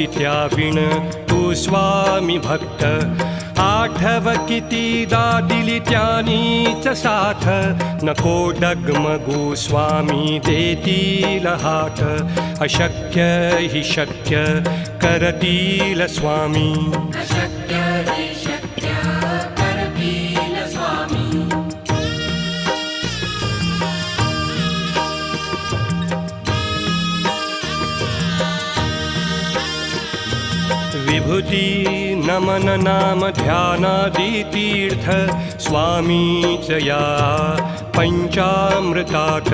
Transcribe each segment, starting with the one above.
त्याविण तू स्वामी भक्त आठव कितीदा दिली त्यानीच साथ नको डगमगू स्वामी देतील हात अशक्य हि शक्य करतील स्वामी अशक्य हि शक्य करतील स्वामी विभूती नमन नाम ध्यानादि तीर्थ स्वामीच या पंचामृतात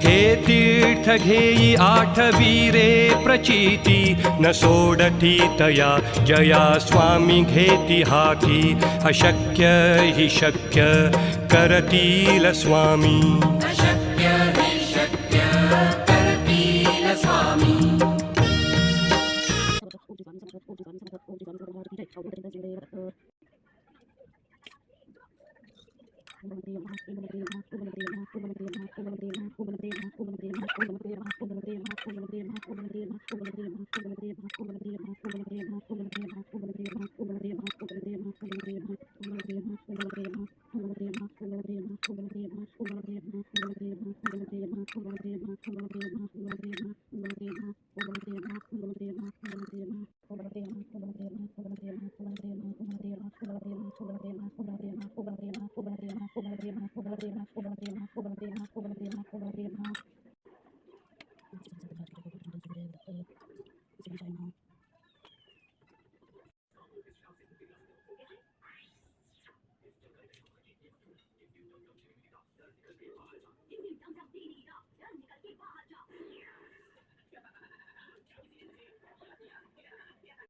हे तीर्थ घेई आठवीरे प्रचिती न सोडती तया जया स्वामी घेती हाती अशक्य हि शक्य करतील स्वामी अशक्य हि शक्य करतील स्वामी